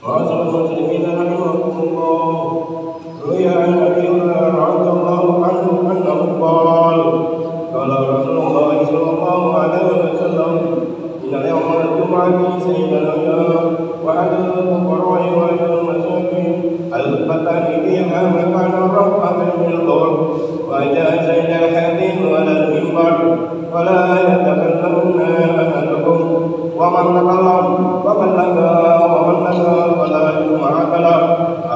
معاشر المسلمين رحمكم الله، روي عن ابي هريره رضي الله عنه انه قال قال رسول الله صلى الله عليه وسلم ان يوم الجمعه سيدنا وعد الفقراء وعد المساكين الفتان فيها مكان رفعه من الظهر وجاء زين الحديث ولا المنبر ولا يتكلمن احدكم ومن تكلم فمن لغى فلا جمعة له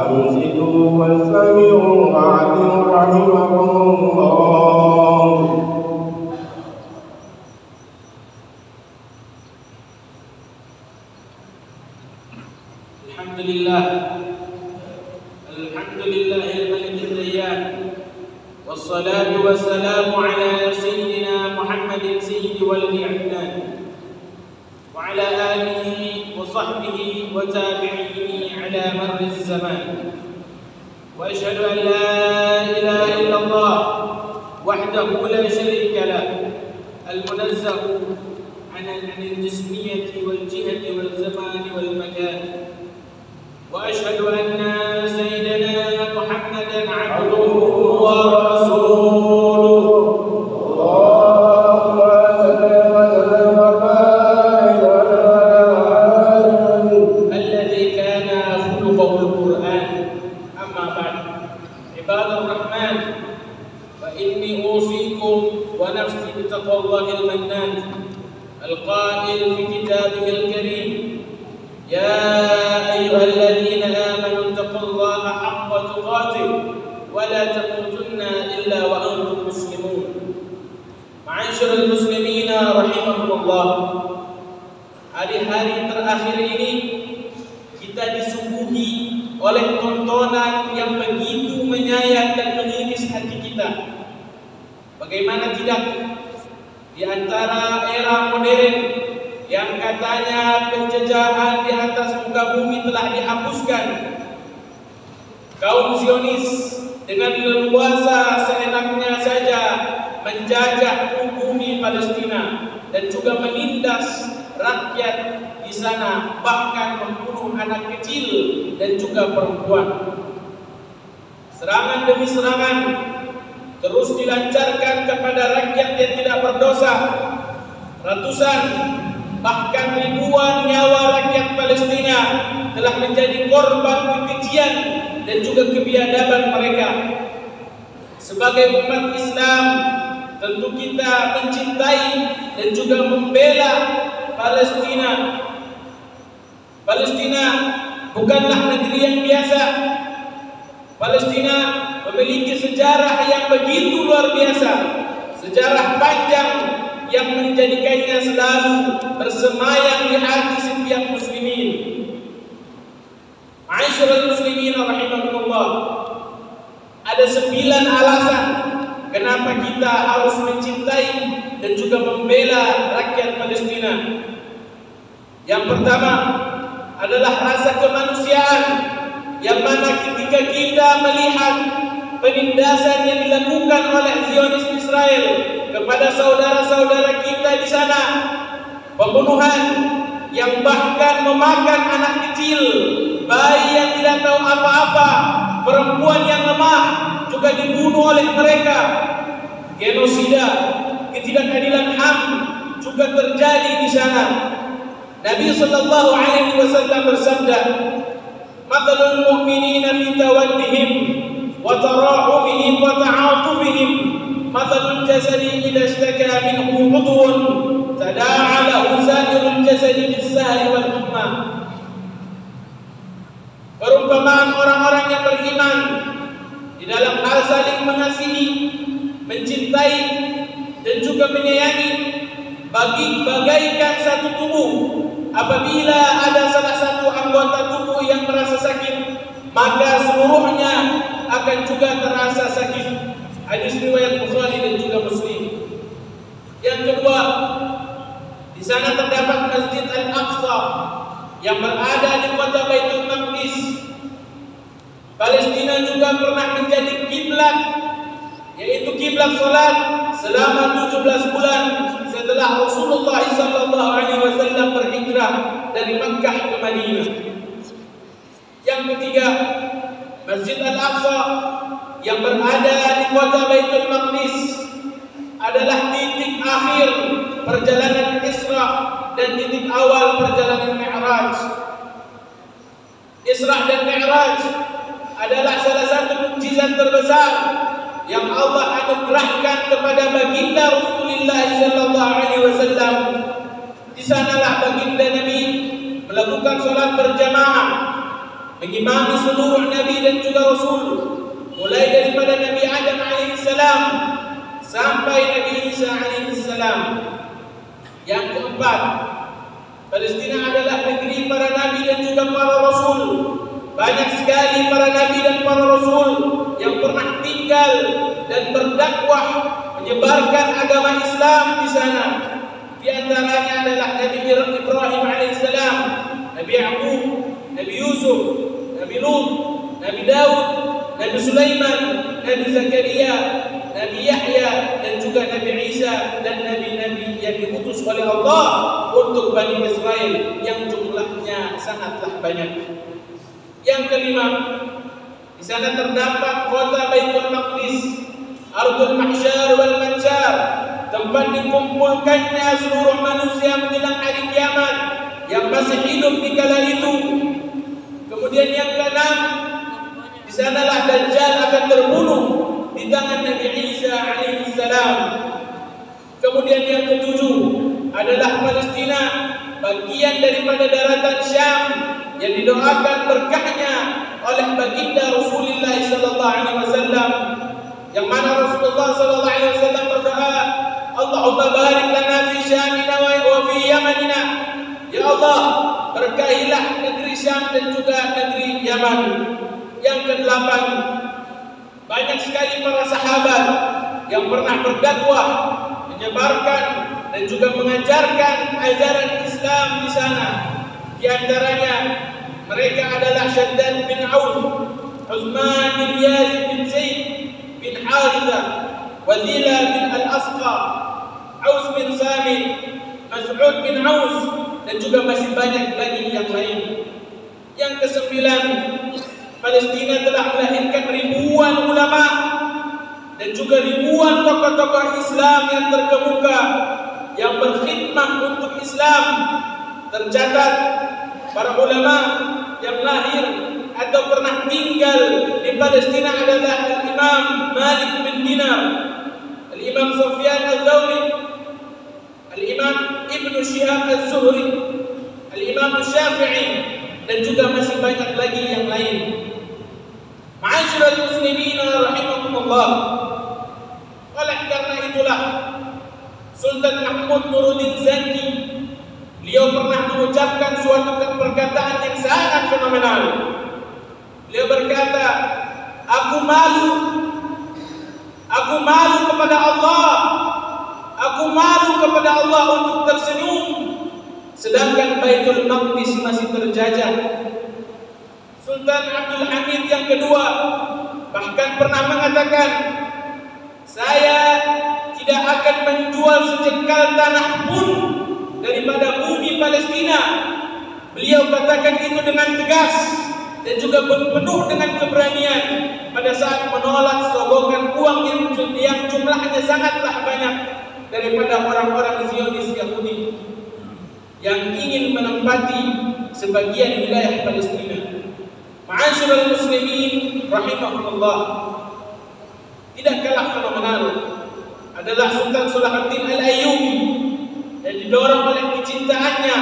أنصتوا واستمعوا وأطيعوا رحمكم الله. الحمد لله الملك الديان، والصلاة والسلام على سيدنا محمد سيد ولد عدنان وعلى آله وصحبه وتابعيه على مر الزمان، وأشهد أن لا إله إلا الله وحده لا شريك له المنزه عن الجسمية والجهة والزمان والمكان، وأشهد أن سيدنا محمدا عبده ورسوله الذي كان خلقه القرآن. أما بعد، عباد الرحمن، فإني أوصيكم ونفسي بتقوى الله المنان القائل في كتابه الكريم: يا أيها الذين آمنوا اتقوا الله حق تقاته ولا تموتن إلا وأنتم مسلمون. معاشر المسlimin rahimahumullah, hari-hari terakhir ini kita disuguhi oleh tontonan yang begitu menyayat dan mengiris hati kita. Bagaimana tidak, di antara era modern yang katanya penjajahan di atas muka bumi telah dihapuskan, kaum Zionis dengan leluasa seenaknya saja menjajah bumi Palestina dan juga menindas rakyat di sana, bahkan membunuh anak kecil dan juga perempuan. Serangan demi serangan terus dilancarkan kepada rakyat yang tidak berdosa. Ratusan bahkan ribuan nyawa rakyat Palestina telah menjadi korban kekejian dan juga kebiadaban mereka. Sebagai umat Islam, tentu kita mencintai dan juga membela Palestina. Palestina bukanlah negeri yang biasa. Palestina memiliki sejarah yang begitu luar biasa, sejarah panjang yang menjadikannya selalu bersemayam di hati setiap muslimin. Ma'asyiral muslimin rahimakumullah, ada 9 alasan kenapa kita harus mencintai dan juga membela rakyat Palestina. Yang pertama adalah rasa kemanusiaan, yang mana ketika kita melihat penindasan yang dilakukan oleh Zionis Israel kepada saudara-saudara kita di sana, pembunuhan yang bahkan memakan anak kecil, bayi yang tidak tahu apa-apa, perempuan yang lemah juga dibunuh oleh mereka. Genosida, ketidakadilan HAM juga terjadi di sana. Nabi sallallahu alaihi wasallam bersabda, "Mathalul mu'minina fi tawaddihim wa tarahumihim wa ta'atufihim mathalul jasadi idza ishtaka minhu 'udwun tada'a lahu sa'irul jasadi bis-sahri wal humma." Perumpamaan orang-orang yang beriman di dalam hal saling mengasihi, mencintai dan juga menyayangi bagaikan satu tubuh. Apabila ada salah satu anggota tubuh yang merasa sakit, maka seluruhnya akan juga terasa sakit. Hadis riwayat Bukhari dan juga Muslim. Yang kedua, di sana terdapat Masjid Al-Aqsa yang berada di kota Baitul Maqdis. Palestina juga pernah menjadi kiblat, yaitu kiblat salat selama 17 bulan setelah Rasulullah sallallahu alaihi wasallam berhijrah dari Makkah ke Madinah. Yang ketiga, Masjid Al-Aqsa yang berada di kota Baitul Maqdis adalah titik akhir perjalanan Isra dan titik awal perjalanan Mi'raj. Isra dan Mi'raj adalah salah satu mukjizat terbesar yang Allah anugerahkan kepada baginda Rasulullah sallallahu alaihi wasallam. Di sanalah baginda Nabi melakukan salat berjamaah, mengimami seluruh nabi dan juga rasul, mulai daripada Nabi Adam alaihissalam sampai Nabi Isa alaihissalam. Yang keempat, Palestina adalah negeri para nabi dan juga para rasul. Banyak sekali para nabi dan para rasul yang pernah tinggal dan berdakwah menyebarkan agama Islam di sana. Di antaranya adalah Nabi Ibrahim alaihissalam, Nabi Yaqub, Nabi Yusuf, Nabi Lut, Nabi Daud, Nabi Sulaiman, Nabi Zakaria, Nabi Yahya, dan juga Nabi Isa, dan nabi-nabi yang diutus oleh Allah untuk Bani Israel yang jumlahnya sangatlah banyak. Yang kelima, di sana terdapat kota Baitul Maqdis, Ardul Mahsyar wal Mansyar, tempat dikumpulkannya seluruh manusia menjelang hari kiamat yang masih hidup di kala itu. Kemudian yang keenam, di sanalah Dajjal akan terbunuh di tangan Nabi Isa alaihissalam. Kemudian yang ketujuh adalah Palestina, bagian daripada daratan Syam yang didoakan berkahnya oleh baginda Rasulullah sallallahu alaihi wasallam, yang mana Rasulullah sallallahu alaihi wasallam berdoa, Allahumma barik lana fi Syamina wa fi Yamanina. Ya Allah, berkahilah negeri Syam dan juga negeri Yaman. Yang kedelapan, banyak sekali para sahabat yang pernah berdakwah, menyebarkan dan juga mengajarkan ajaran Islam di sana. Di antaranya mereka adalah Shaddad bin Auf, Uthman bin Yazid bin Zaid bin Harithah, Wazila bin Al-Asqa, Aus bin Samit, Mas'ud bin Aus, dan juga masih banyak lagi yang lain. Yang kesembilan, Palestina telah melahirkan ribuan ulama dan juga ribuan tokoh-tokoh Islam yang terkemuka yang berkhidmah untuk Islam. Tercatat para ulama yang lahir atau pernah tinggal di Palestina adalah Al-Imam Malik bin Dinar, Al-Imam Sufyan al-Thawri, Al-Imam Ibn Shihab al-Zuhri, Al-Imam Syafi'i, dan juga masih banyak lagi yang lain. Ma'asyiral muslimin rahimakumullah. Oleh karena itulah Sultan Mahmud Nuruddin Zanki, beliau pernah mengucapkan suatu perkataan yang sangat fenomenal. Beliau berkata, aku malu kepada Allah, aku malu kepada Allah untuk tersenyum sedangkan Baitul Maqdis masih terjajah. Sultan Abdul Hamid yang kedua bahkan pernah mengatakan, saya tidak akan menjual sejengkal tanah pun daripada bumi Palestina. Beliau katakan itu dengan tegas dan juga penuh dengan keberanian pada saat menolak sogokan uang yang jumlahnya sangatlah banyak daripada orang-orang Zionis Yahudi yang ingin menempati sebagian wilayah Palestina. Ma'asyiral muslimin rahimahullah. Tidak kalah fenomenal adalah Sultan Salahuddin Al-Ayyubi yang didorong oleh kecintaannya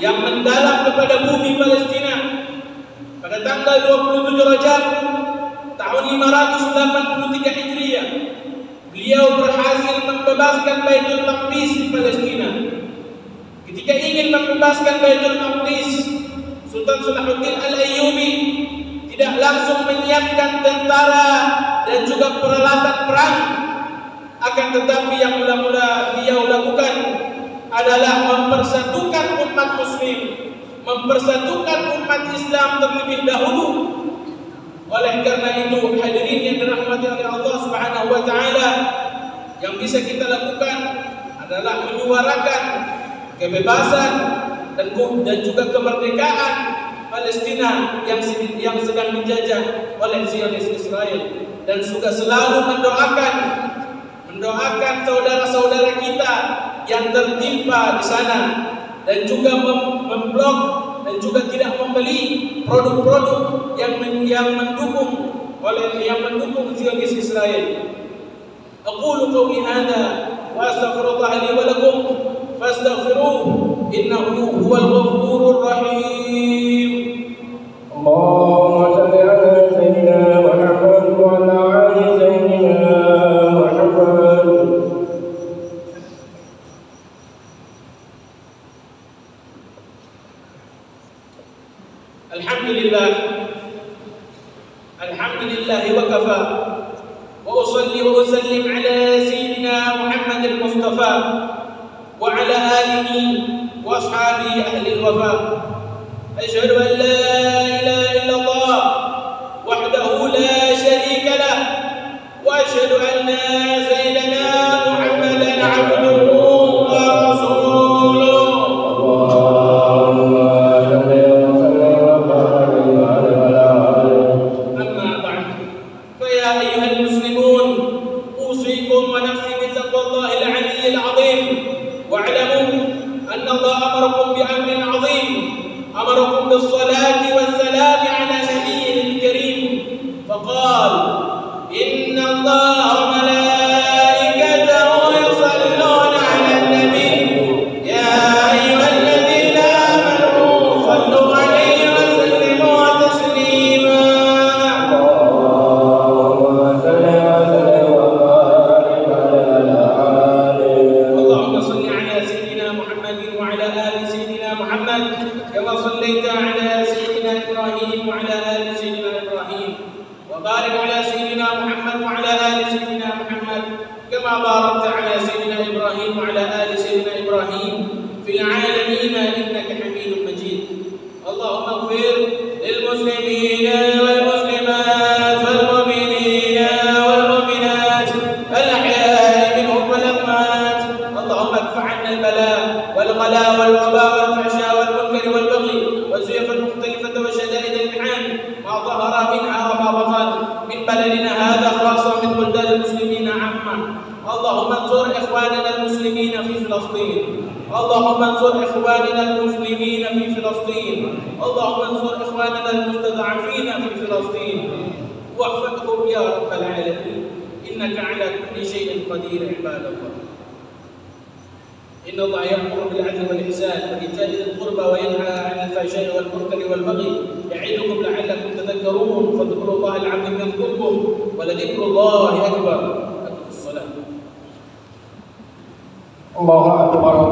yang mendalam kepada bumi Palestina. Pada tanggal 27 Rajab tahun 583 Hijriah, beliau berhasil membebaskan Baitul Maqdis di Palestina. Ketika ingin membebaskan Baitul Maqdis, Sultan Salahuddin Al-Ayyubi tidak langsung menyiapkan tentara dan juga peralatan perang. Akan tetapi yang mula-mula beliau lakukan adalah mempersatukan umat muslim, mempersatukan umat Islam terlebih dahulu. Oleh karena itu, hadirin yang dirahmati oleh Allah Subhanahu wa taala, yang bisa kita lakukan adalah menyuarakan kebebasan dan juga kemerdekaan Palestina Palestina yang sedang dijajah oleh Zionis Israel, dan juga selalu mendoakan saudara-saudara kita yang tertimpa di sana, dan juga memblok dan juga tidak membeli produk-produk yang mendukung Zionis Israel. Aqulu qawli hadha wa astaghfirullah li wa lakum fastaghfiruhu innahu huwal ghafurur rahim. Allahumma salli ala sayyidina Muhammad wa ala ali sayyidina Muhammad. Alhamdulillah wa kafa wa usalli wa usallim ala sayyidina Muhammad al-Mustafa wa ala alihi wa ashabihi ahli al-wafa. Asyhadu an la ilaha illallah wahdahu la syarika lah wa asyhadu anna sayyidina Muhammadan abduhu wa rasuluh. أمركم بالصلاة والسلام على نبيه الكريم فقال إن الله وملائكته يصلون على النبي يا أيها الذين آمنوا صلوا عليه وسلموا تسليما. اللهم صل على سيدنا محمد وعلى آل سيدنا محمد كما صليت على سيدنا إبراهيم وعلى آل سيدنا إبراهيم، وبارك على سيدنا محمد وعلى آل سيدنا محمد كما باركت على سيدنا إبراهيم وعلى آل سيدنا إبراهيم في العالمين إنك حميد مجيد. اللهم اغفر للمسلمين والمسلمات والمؤمنين والمؤمنات الأحياء منهم والأموات. اللهم ادفع عنا البلاء والغلاء والوباء والفحشاء والمنكر والبغي والزيف المختلفة وشدائد المحن ما ظهر منها وما بطن من بلدنا هذا خاصة من بلدان المسلمين عامة. اللهم انصر إخواننا المسلمين في فلسطين. اللهم انصر إخواننا المسلمين في فلسطين. اللهم انصر إخواننا المستضعفين في فلسطين واحفظهم يا رب العالمين إنك على كل شيء قدير. عباد الله، إن الله يأمر بالعدل والإحسان وإيتاء ذي القربى وينهى عن الفحشاء والمنكر والبغي يعظكم لعلكم تذكرون. فاذكروا الله العظيم يذكركم ولذكر الله أكبر. أقم الصلاة. الله أكبر.